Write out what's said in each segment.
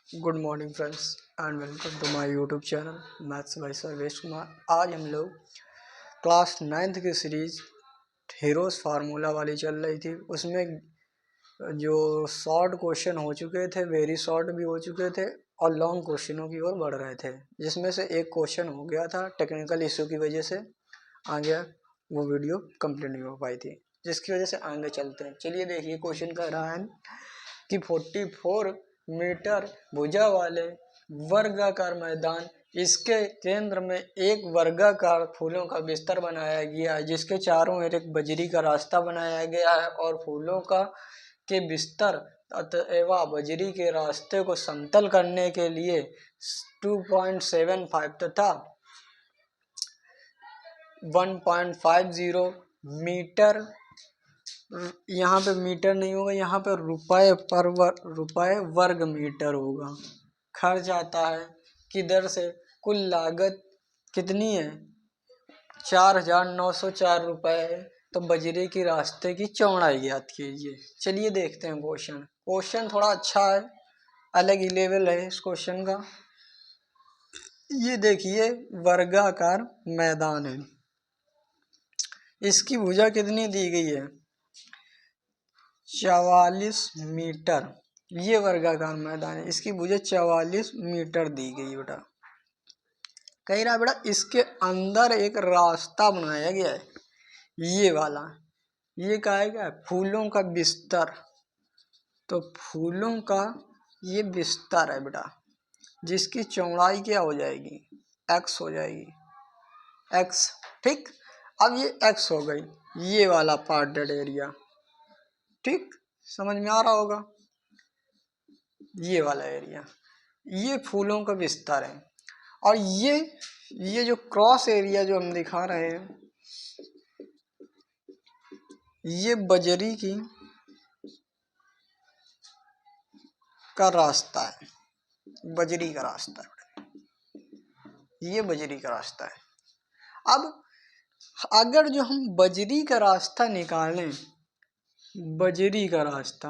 Good morning friends and welcome to my YouTube channel maths by Sarvesh Kumar. आज हम लोग class 9th की series heroes formula वाली चल रही थी। उसमें जो शॉर्ट क्वेश्चन हो चुके थे, वेरी शॉर्ट भी हो चुके थे और लॉन्ग क्वेश्चनों की ओर बढ़ रहे थे, जिसमें से एक क्वेश्चन हो गया था टेक्निकल इशू की वजह से आ गया, वो वीडियो कंप्लीट नहीं हो पाई थी, जिसकी वजह से आगे चलते हैं। चलिए देखिए, क्वेश्चन कह रहा है कि 44 मीटर भुजा वाले वर्गाकार मैदान, इसके केंद्र में एक वर्गाकार फूलों का बिस्तर बनाया गया है, जिसके चारों ओर एक बजरी का रास्ता बनाया गया है और फूलों का के बिस्तर अथवा बजरी के रास्ते को समतल करने के लिए 2.75 तथा 1.50 मीटर, यहाँ पे मीटर नहीं होगा, यहाँ पे रुपए वर्ग मीटर होगा। खर्च आता है किधर से, कुल लागत कितनी है, 4,904 रुपये है। तो बजरी की रास्ते की चौड़ाई ज्ञात कीजिए। चलिए देखते हैं क्वेश्चन थोड़ा अच्छा है, अलग ही लेवल है इस क्वेश्चन का। ये देखिए, वर्गाकार मैदान है, इसकी भुजा कितनी दी गई है, 44 मीटर। ये वर्गाकार मैदान है, इसकी भुजा 44 मीटर दी गई बेटा। कह रहा बेटा इसके अंदर एक रास्ता बनाया गया है, ये वाला, ये क्या है, फूलों का बिस्तर। तो फूलों का ये बिस्तर है बेटा, जिसकी चौड़ाई क्या हो जाएगी, x हो जाएगी, x। ठीक, अब ये x हो गई, ये वाला पार्टेड एरिया। ठीक, समझ में आ रहा होगा, ये वाला एरिया, ये फूलों का बिस्तर है। और ये जो क्रॉस एरिया जो हम दिखा रहे हैं, ये बजरी की का रास्ता है, बजरी का रास्ता है, ये बजरी का रास्ता है। अब अगर जो हम बजरी का रास्ता निकालें, बजरी का रास्ता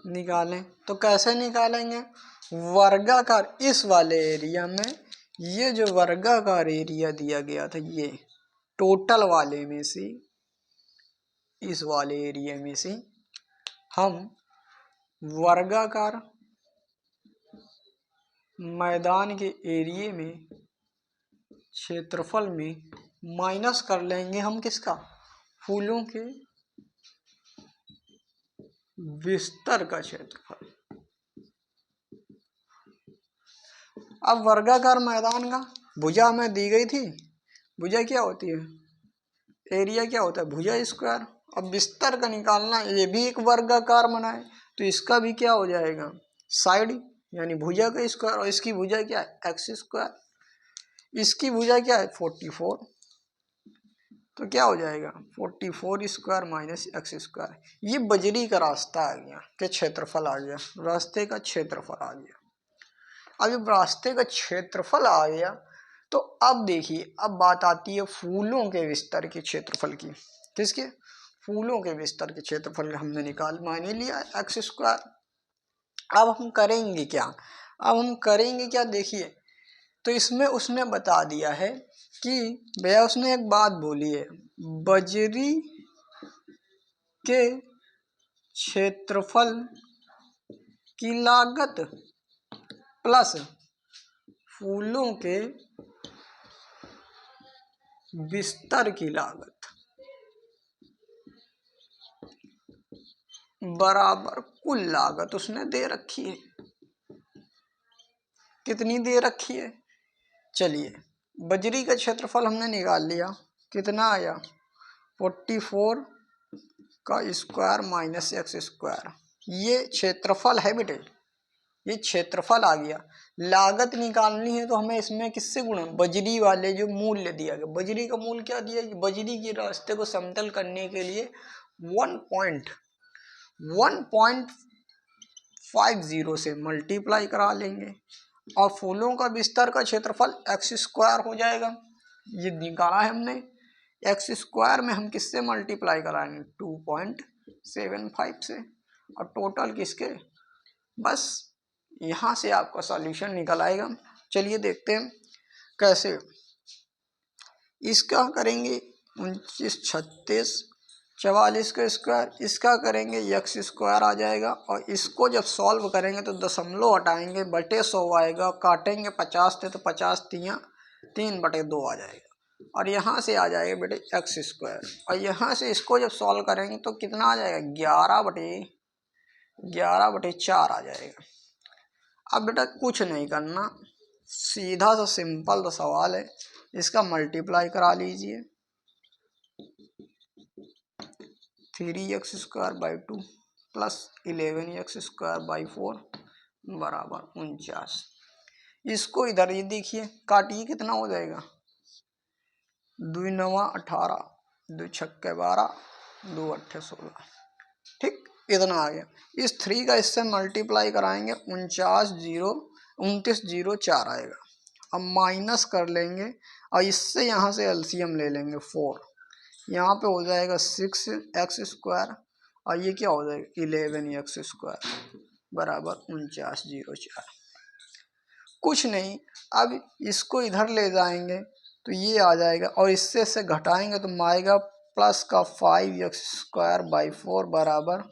निकालें तो कैसे निकालेंगे, वर्गाकार इस वाले एरिया में, ये जो वर्गाकार एरिया दिया गया था, ये टोटल वाले में से, इस वाले एरिया में से हम वर्गाकार मैदान के एरिया में क्षेत्रफल में माइनस कर लेंगे हम किसका, फूलों के बिस्तर का क्षेत्रफल। अब वर्गाकार मैदान का भुजा में दी गई थी, भुजा क्या होती है, एरिया क्या होता है, भुजा स्क्वायर। अब बिस्तर का निकालना, ये भी एक वर्गाकार बना है, तो इसका भी क्या हो जाएगा, साइड, यानी भुजा का स्क्वायर। और इसकी भुजा क्या है, एक्स स्क्वायर। इसकी भुजा क्या है, 44, तो क्या हो जाएगा 44 स्क्वायर माइनस एक्स स्क्वायर। ये बजरी का रास्ता आ गया, के क्षेत्रफल आ गया, रास्ते का क्षेत्रफल आ गया। अब जब रास्ते का क्षेत्रफल आ गया, तो अब देखिए, अब बात आती है फूलों के बिस्तर के क्षेत्रफल की। किसके, फूलों के बिस्तर के क्षेत्रफल हमने माने लिया एक्स स्क्वायर। अब हम करेंगे क्या, देखिए, तो इसमें उसने बता दिया है कि भैया, उसने एक बात बोली है, बजरी के क्षेत्रफल की लागत प्लस फूलों के बिस्तर की लागत बराबर कुल लागत उसने दे रखी है। कितनी दे रखी है, चलिए, बजरी का क्षेत्रफल हमने निकाल लिया, कितना आया, 44 का स्क्वायर माइनस एक्स स्क्वायर। ये क्षेत्रफल है बेटे, ये क्षेत्रफल आ गया। लागत निकालनी है तो हमें इसमें किससे गुणा, बजरी वाले जो मूल्य दिया गया, बजरी का मूल्य क्या दिया, बजरी के रास्ते को समतल करने के लिए 1.50 से मल्टीप्लाई करा लेंगे, और फूलों का बिस्तर का क्षेत्रफल एक्स स्क्वायर हो जाएगा। ये निकाला है हमने, एक्स स्क्वायर में हम किससे मल्टीप्लाई कराएंगे, 2.75 से, और टोटल किसके, बस यहाँ से आपका सॉल्यूशन निकल आएगा। चलिए देखते हैं कैसे। इसका करेंगे 29 36 44 का स्क्वायर, इसका करेंगे एक्स स्क्वायर आ जाएगा, और इसको जब सॉल्व करेंगे तो दशमलव हटाएंगे बटे 100 आएगा, काटेंगे 50 थे तो 50 3/2 आ जाएगा, और यहाँ से आ जाएगा बेटे एक्स स्क्वायर, और यहाँ से इसको जब सॉल्व करेंगे तो कितना आ जाएगा 11/4 आ जाएगा। अब बेटा कुछ नहीं करना, सीधा सा सिंपल सा सवाल है, इसका मल्टीप्लाई करा लीजिए 3x² 2 प्लस 11x² 4 बराबर 49। इसको इधर ये देखिए काटिए कितना हो जाएगा, 2 9 18, 2 6 12, 2 8 16। ठीक, इतना आ गया। इस 3 का इससे मल्टीप्लाई कराएंगे 29 आएगा। अब माइनस कर लेंगे और इससे यहाँ से एलसीएम ले लेंगे 4, यहाँ पे हो जाएगा 6x² और ये क्या हो जाएगा 11x² बराबर 4904। कुछ नहीं, अब इसको इधर ले जाएंगे तो ये आ जाएगा, और इससे से घटाएंगे तो आएगा प्लस का 5x² 4 बराबर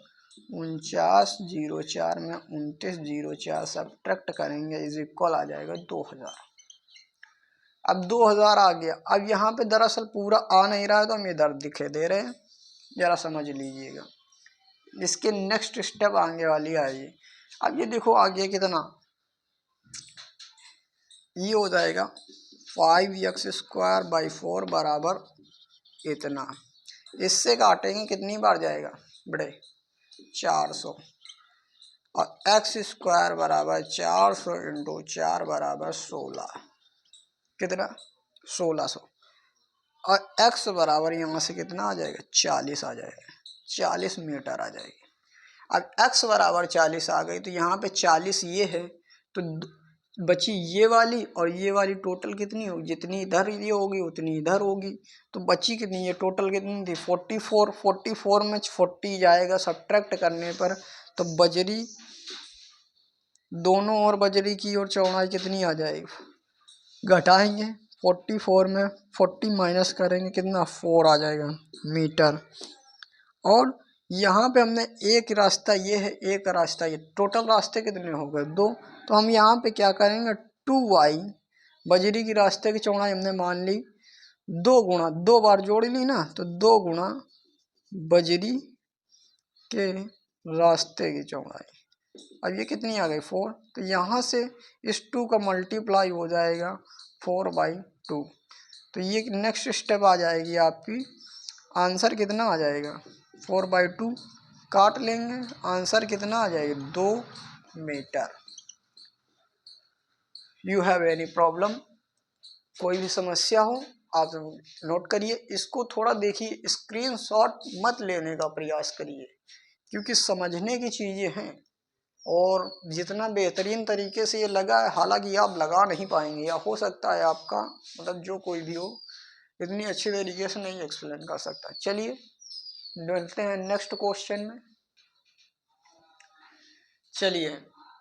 4904 में 2904 सब्ट्रैक्ट करेंगे इज इक्वल आ जाएगा 2000। अब 2000 आ गया। अब यहाँ पे दरअसल पूरा आ नहीं रहा है तो हम इधर दिखे दे रहे हैं, जरा समझ लीजिएगा। इसके नेक्स्ट स्टेप आगे वाली आइए। अब ये देखो आगे कितना, ये हो जाएगा 5x² 4 बराबर इतना, इससे काटेंगे कितनी बार जाएगा बड़े 400, और x² बराबर 400 × 4 बराबर 16, कितना 1600, और x बराबर यहाँ से कितना आ जाएगा 40 आ जाएगा, 40 मीटर आ जाएगी। अब x बराबर 40 आ गई तो यहाँ पे 40 ये है तो बची ये वाली और ये वाली टोटल कितनी होगी, जितनी इधर ये होगी उतनी इधर होगी, तो बची कितनी है टोटल कितनी थी 44, 44 में 40 जाएगा सब्ट्रैक्ट करने पर, तो बजरी दोनों ओर बजरी की ओर चौड़ाई कितनी आ जाएगी, घटाएंगे 44 में 40 माइनस करेंगे कितना 4 आ जाएगा मीटर। और यहाँ पे हमने एक रास्ता ये है, एक रास्ता ये, टोटल रास्ते कितने हो गए 2, तो हम यहाँ पे क्या करेंगे 2y, बजरी की रास्ते की चौड़ाई हमने मान ली 2 गुणा 2 बार जोड़ ली ना, तो 2 गुणा बजरी के रास्ते की चौड़ाई। अब ये कितनी आ गई 4, तो यहाँ से इस 2 का मल्टीप्लाई हो जाएगा 4/2, तो ये नेक्स्ट स्टेप आ जाएगी आपकी, आंसर कितना आ जाएगा 4/2, काट लेंगे आंसर कितना आ जाएगा 2 metre. You have any problem, कोई भी समस्या हो आप नोट करिए, इसको थोड़ा देखिए, स्क्रीनशॉट मत लेने का प्रयास करिए क्योंकि समझने की चीज़ें हैं, और जितना बेहतरीन तरीके से ये लगा है हालांकि आप लगा नहीं पाएंगे, या हो सकता है आपका मतलब जो कोई भी हो इतनी अच्छी तरीके से नहीं एक्सप्लेन कर सकता। चलिए मिलते हैं नेक्स्ट क्वेश्चन में। चलिए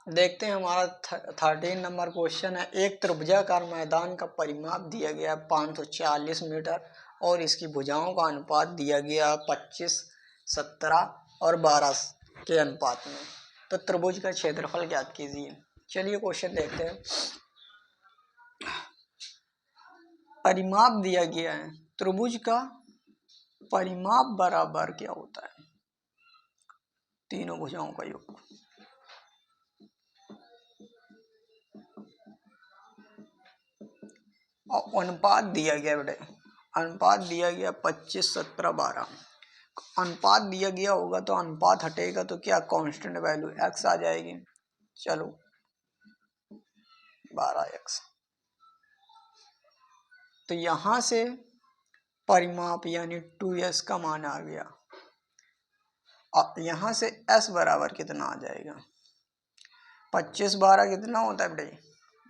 देखते हैं, हमारा 13 नंबर क्वेश्चन है। एक त्रिभुजाकार मैदान का परिमाप दिया गया 540 मीटर और इसकी भुजाओं का अनुपात दिया गया 25, 17 और 12 के अनुपात में, तो त्रिभुज का क्षेत्रफल ज्ञात कीजिए। चलिए क्वेश्चन देखते हैं। परिमाप दिया गया है, त्रिभुज का परिमाप बराबर क्या होता है, तीनों भुजाओं का योग, और अनुपात दिया गया बेटे, अनुपात दिया गया 25, 17, 12। अनुपात दिया गया होगा तो अनुपात हटेगा तो क्या कांस्टेंट वैल्यू x आ जाएगी, चलो 12x। तो यहाँ से परिमाप यानी 2s का मान आ गया, और यहाँ से s बराबर कितना आ जाएगा 25, 12 कितना होता है बेटे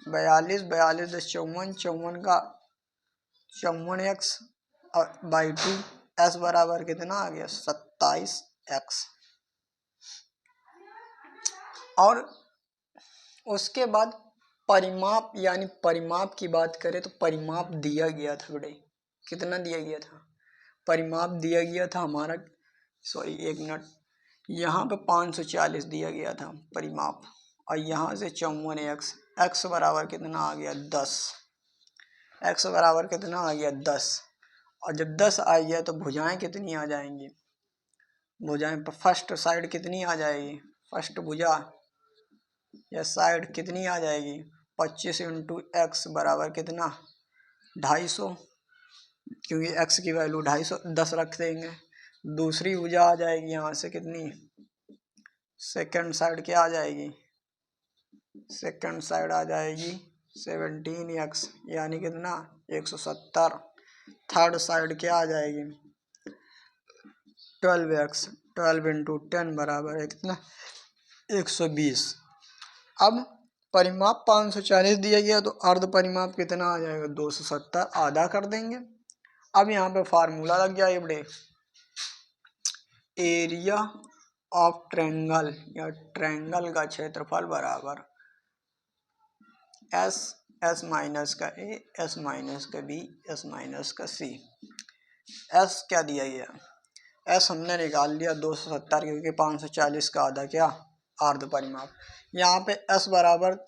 42, 42 10 54, 54 का 54x बाई 2, s बराबर कितना आ गया 27x। और उसके बाद परिमाप, यानी परिमाप की बात करें तो परिमाप दिया गया था बेटे, कितना दिया गया था, परिमाप दिया गया था हमारा, सॉरी एक मिनट, यहाँ पे 540 दिया गया था परिमाप, और यहाँ से 54x, x बराबर कितना आ गया 10, x बराबर कितना आ गया 10, और जब 10 आ गया तो भुजाएं कितनी आ जाएंगी, भुजाएं फर्स्ट साइड कितनी आ जाएगी, फर्स्ट भुजा या साइड कितनी आ जाएगी, 25 इंटू एक्स बराबर कितना 250, क्योंकि x की वैल्यू 250 10 रख देंगे। दूसरी भुजा आ जाएगी यहाँ से कितनी, सेकंड साइड क्या आ जाएगी, सेकंड साइड आ जाएगी 17x, यानी कितना 170। थर्ड साइड क्या आ जाएगी 12x, 12 इंटू 10 बराबर है कितना 120। अब परिमाप 540 दिया गया तो अर्ध परिमाप कितना आ जाएगा 270, आधा कर देंगे। अब यहाँ पे फार्मूला लग जाए बड़े, एरिया ऑफ ट्रायंगल या ट्रायंगल का क्षेत्रफल बराबर एस, एस माइनस का ए, एस माइनस का बी, एस माइनस का सी। एस क्या दिया गया, एस हमने निकाल लिया 270, क्योंकि 540 का आधा क्या अर्ध परिमाप। यहाँ पे एस बराबर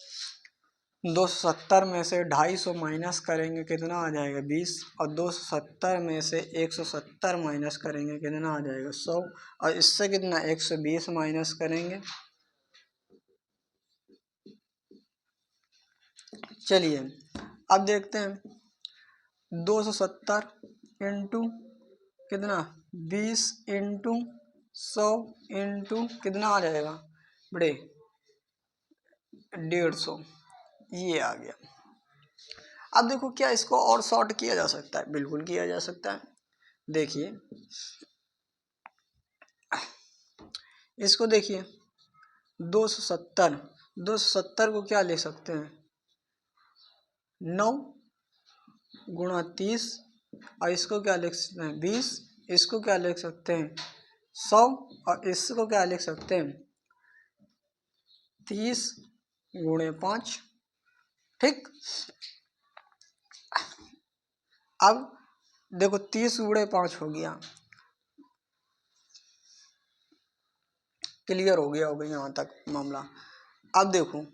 270 में से 250 माइनस करेंगे कितना आ जाएगा 20, और 270 में से 170 माइनस करेंगे कितना आ जाएगा 100, और इससे कितना 120 माइनस करेंगे। चलिए अब देखते हैं 270 इंटू कितना 20 इंटू 100 इंटू कितना आ जाएगा बड़े 150, ये आ गया। अब देखो क्या इसको और शॉर्ट किया जा सकता है, बिल्कुल किया जा सकता है। देखिए इसको देखिए 270 को क्या ले सकते हैं 9 गुणा 30, और इसको क्या लिख सकते हैं 20, इसको क्या लिख सकते हैं 100, और इसको क्या लिख सकते हैं 30 गुणे 5। ठीक, अब देखो 30 गुणे 5 हो गया, क्लियर हो गया होगा यहाँ तक मामला। अब देखो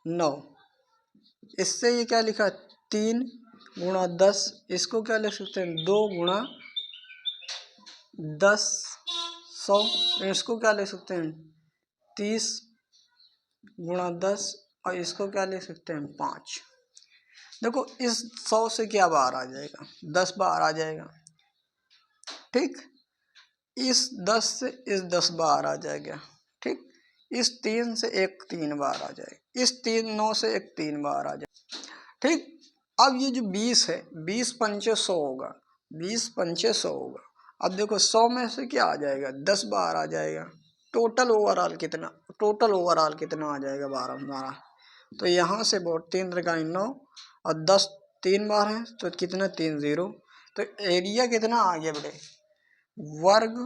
9, इससे ये क्या लिखा 3 गुणा 10, इसको क्या लिख सकते हैं 2 गुणा 10 100, इसको क्या लिख सकते हैं 30 गुणा 10, और इसको क्या लिख सकते हैं 5। देखो इस 100 से क्या बाहर आ जाएगा 10 बाहर आ जाएगा। ठीक, इस 10 से इस 10 बाहर आ जाएगा। ठीक, इस 3 से एक 3 बाहर आ जाएगा, इस 9 से एक 3 बाहर आ जाएगा। ठीक, अब ये जो 20 है 20 पंचे 100 होगा, 20 पंचे 100 होगा। अब देखो 100 में से क्या आ जाएगा 10 बाहर आ जाएगा। टोटल ओवरऑल कितना आ जाएगा 12 हमारा। तो यहाँ से बहुत 3 3 9 और 10 3 बार है तो कितना 3 0। तो एरिया कितना आ गया बेटे वर्ग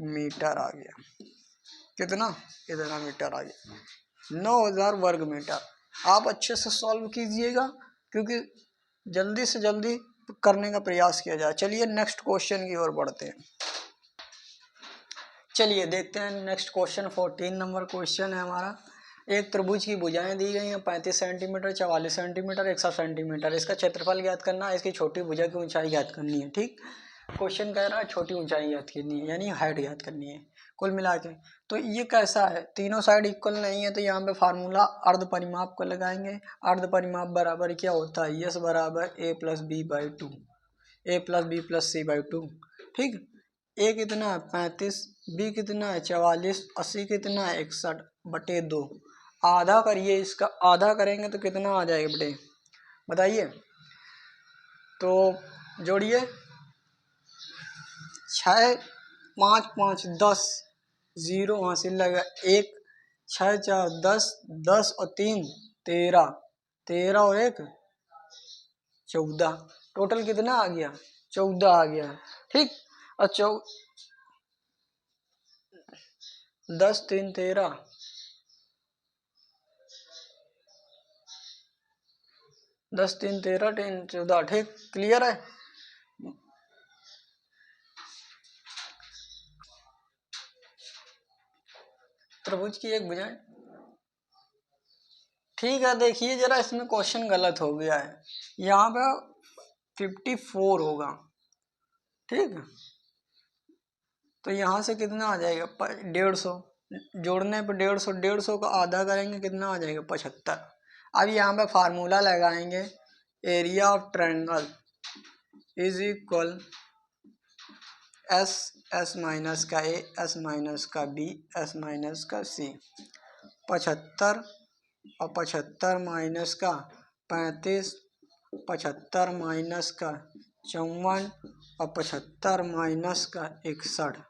मीटर आ गया, कितना मीटर आ गया 9000 वर्ग मीटर। आप अच्छे से सॉल्व कीजिएगा, क्योंकि जल्दी से जल्दी करने का प्रयास किया जाए। चलिए नेक्स्ट क्वेश्चन की ओर बढ़ते हैं। चलिए देखते हैं नेक्स्ट क्वेश्चन। 14 नंबर क्वेश्चन है हमारा। एक त्रिभुज की भुजाएं दी गई हैं 35 सेंटीमीटर, 44 सेंटीमीटर, 61 सेंटीमीटर। इसका क्षेत्रफल ज्ञात करना है, इसकी छोटी भुजा की ऊंचाई ज्ञात करनी है। ठीक, क्वेश्चन कह रहा है छोटी ऊंचाई ज्ञात करनी है, यानी हाइट ज्ञात करनी है कुल मिला के। तो ये कैसा है, तीनों साइड इक्वल नहीं है, तो यहाँ पे फार्मूला अर्ध परिमाप को लगाएंगे। अर्ध परिमाप बराबर क्या होता है, यस बराबर a plus b by 2, a plus b plus c by 2। ठीक, ए कितना है 35, बी कितना है 44, और सी कितना है 61/2। आधा करिए, इसका आधा करेंगे तो कितना आ जाएगा बेटे बताइए। तो जोड़िए 6 5 5 10, 0 हासिल लगा 1, 6 4 10, 10 और 3 13, 13 और 1 14, टोटल कितना आ गया 14 आ गया। ठीक, और 10 3 13, 10 3 13 3 14, ठीक, क्लियर है। त्रिभुज की एक भुजा, ठीक है। देखिए जरा इसमें क्वेश्चन गलत हो गया है, यहाँ पे 54 होगा, ठीक है। तो यहाँ से कितना आ जाएगा 150, जोड़ने पे 150, 150 का आधा करेंगे कितना आ जाएगा 75। अब यहाँ पे फार्मूला लगाएंगे, area of triangle is equal S, S minus का ए, एस माइनस का बी, एस माइनस का सी। 75 और 75 माइनस का 35, 75 माइनस का 54 और 75 माइनस का 61।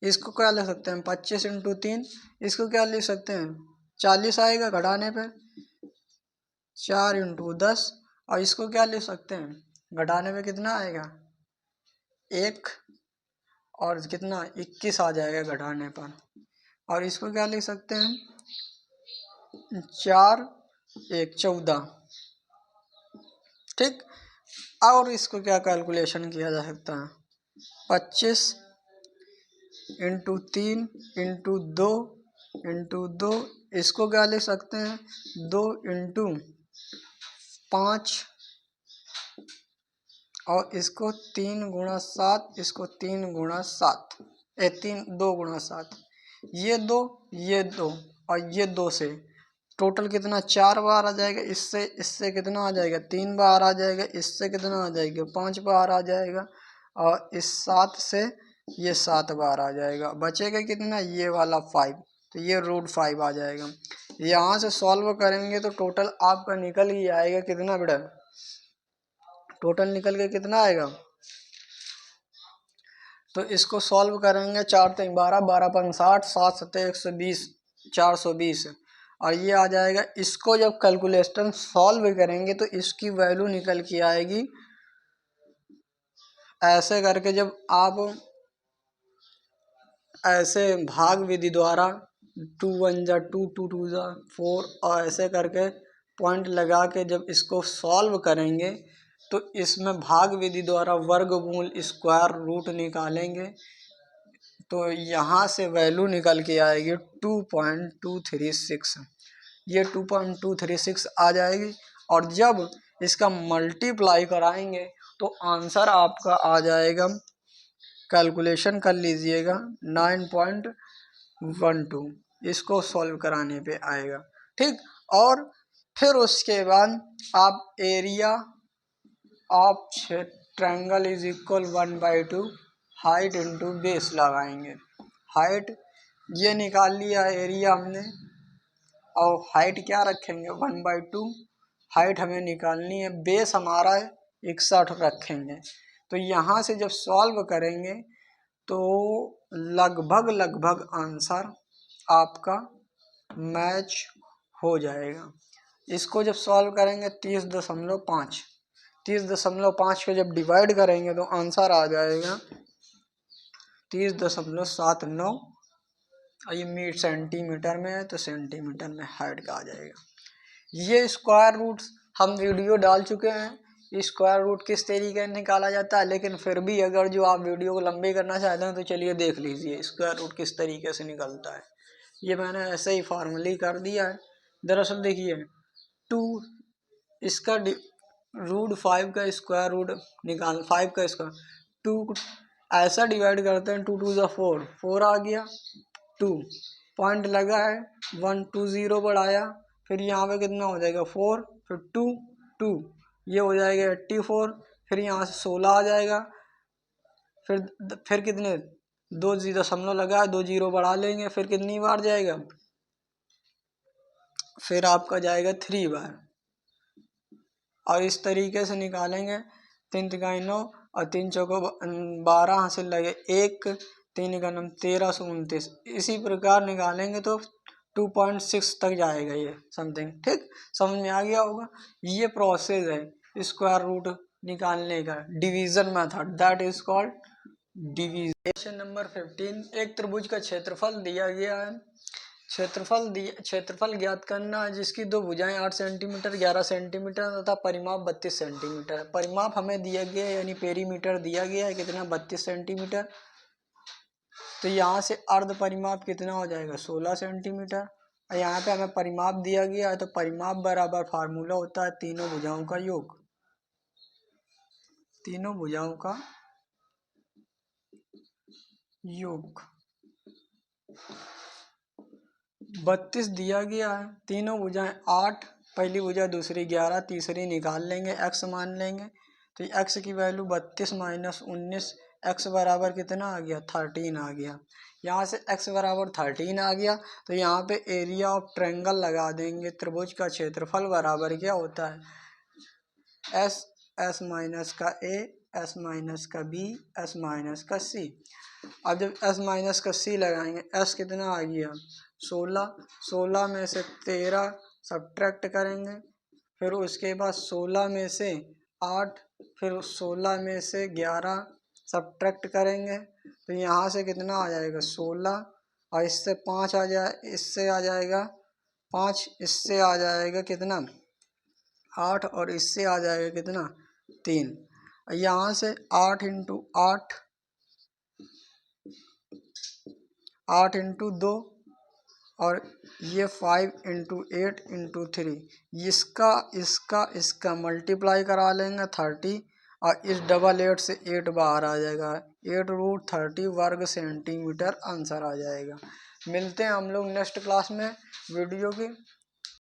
इसको क्या लिख सकते हैं 25 इंटू 3, इसको क्या लिख सकते हैं 40 आएगा घटाने पे, 4 इंटू 10, और इसको क्या लिख सकते हैं घटाने पे कितना आएगा 1, और कितना 21 आ जाएगा घटाने पर। और इसको क्या लिख सकते हैं 4 1 14, ठीक। और इसको क्या कैलकुलेशन किया जा सकता है 25 इंटू 3 इंटू 2 इंटू 2, इसको क्या लिख सकते हैं 2 इंटू 5, और इसको 3 गुणा 7, इसको 3 गुणा 7, 2 गुणा 7, ये 2 ये 2 और ये 2 से टोटल कितना 4 बार आ जाएगा। इससे इससे कितना आ जाएगा 3 बार आ जाएगा, इससे कितना आ जाएगा 5 बार आ जाएगा, और इस 7 से ये 7 बार आ जाएगा। बचेगा कितना ये वाला 5, तो ये √5 आ जाएगा। यहाँ से सॉल्व करेंगे तो टोटल आपका निकल ही आएगा कितना बेटा, टोटल निकल के कितना आएगा। तो इसको सॉल्व करेंगे 4 3 12, 12 5 60, 7 7 120, 420, और ये आ जाएगा। इसको जब कैलकुलेशन सॉल्व करेंगे तो इसकी वैल्यू निकल के आएगी ऐसे करके, जब आप ऐसे भाग विधि द्वारा 2 1 जा 2, 2 2 जा 4, और ऐसे करके पॉइंट लगा के जब इसको सॉल्व करेंगे तो इसमें भाग विधि द्वारा वर्गमूल स्क्वायर रूट निकालेंगे तो यहाँ से वैल्यू निकल के आएगी 2.236, ये 2.236 आ जाएगी। और जब इसका मल्टीप्लाई कराएंगे तो आंसर आपका आ जाएगा, कैलकुलेशन कर लीजिएगा 9.12, इसको सॉल्व कराने पे आएगा, ठीक। और फिर उसके बाद आप area of triangle is equal 1/2 height into base लगाएंगे। हाइट ये निकाल लिया एरिया हमने, और हाइट क्या रखेंगे 1/2, हाइट हमें निकालनी है, बेस हमारा 61 रखेंगे। तो यहाँ से जब सॉल्व करेंगे तो लगभग आंसर आपका मैच हो जाएगा। इसको जब सॉल्व करेंगे 30.5, 30.5 को जब डिवाइड करेंगे तो आंसर आ जाएगा 30.79, और ये मीटर सेंटीमीटर में है तो सेंटीमीटर में हाइट का आ जाएगा। ये स्क्वायर रूट हम वीडियो डाल चुके हैं, स्क्वायर रूट किस तरीके से निकाला जाता है, लेकिन फिर भी अगर जो आप वीडियो को लंबी करना चाहते हैं तो चलिए देख लीजिए स्क्वायर रूट किस तरीके से निकलता है। ये मैंने ऐसे ही फॉर्मली कर दिया है। दरअसल देखिए 2, इसका √5 का स्क्वायर रूट निकाल, 5 का स्क्वायर 2 ऐसा डिवाइड करते हैं, 2 2 जा 4, 4 आ गया, 2 पॉइंट लगा है 1 2 0 बढ़ाया, फिर यहाँ पे कितना हो जाएगा 4, फिर 2 2, ये हो जाएगा 84, फिर यहाँ से 16 आ जाएगा, फिर कितने 2 दशमलव लगा है, 2 0 बढ़ा लेंगे, फिर कितनी बार जाएगा, फिर आपका जाएगा 3 बार। और इस तरीके से निकालेंगे 3 तिगाई 9 और 3 चौको 12 हासिल लगे 1, 3 का 9 1329, इसी प्रकार निकालेंगे तो 2.6 तक जाएगा ये समथिंग, ठीक। समझ में आ गया होगा। ये प्रोसेस है स्क्वायर रूट निकालने का division method, that is called division. Question number 15, एक त्रिभुज का क्षेत्रफल दिया गया है। क्षेत्रफल ज्ञात करना है जिसकी दो भुजाएं 8 सेंटीमीटर 11 सेंटीमीटर तथा परिमाप 32 सेंटीमीटर। परिमाप हमें दिया गया है यानी पेरीमीटर दिया गया है कितना 32 सेंटीमीटर। तो यहाँ से अर्ध परिमाप कितना हो जाएगा 16 सेंटीमीटर। और यहाँ पे हमें परिमाप दिया गया है तो परिमाप बराबर फार्मूला होता है तीनों भुजाओं का योग। तीनों भुजाओं का योग 32 दिया गया है। तीनों भुजाएं 8, पहली भुजा दूसरी 11, तीसरी निकाल लेंगे, x मान लेंगे। तो x की वैल्यू 32 माइनस 19, x बराबर कितना आ गया 13 आ गया। यहाँ से x बराबर 13 आ गया तो यहाँ पे एरिया ऑफ ट्रायंगल लगा देंगे। त्रिभुज का क्षेत्रफल बराबर क्या होता है s माइनस का a, s माइनस का b, s माइनस का c। अब जब s माइनस का c लगाएंगे, s कितना आ गया 16, 16 में से 13 सब्ट्रैक्ट करेंगे, फिर उसके बाद 16 में से 8, फिर 16 में से 11 सब्ट्रैक्ट करेंगे तो यहाँ से कितना आ जाएगा 16, और इससे 5 आ जाए, इससे आ जाएगा 5, इससे आ जाएगा कितना 8, और इससे आ जाएगा कितना 3। यहाँ से 8 इंटू 8, 8 इंटू 2, और ये 5 इंटू 8 इंटू 3, इसका मल्टीप्लाई करा लेंगे 30, और इस डबल 8 से 8 बाहर आ जाएगा, 8√30 वर्ग सेंटीमीटर आंसर आ जाएगा। मिलते हैं हम लोग नेक्स्ट क्लास में वीडियो की।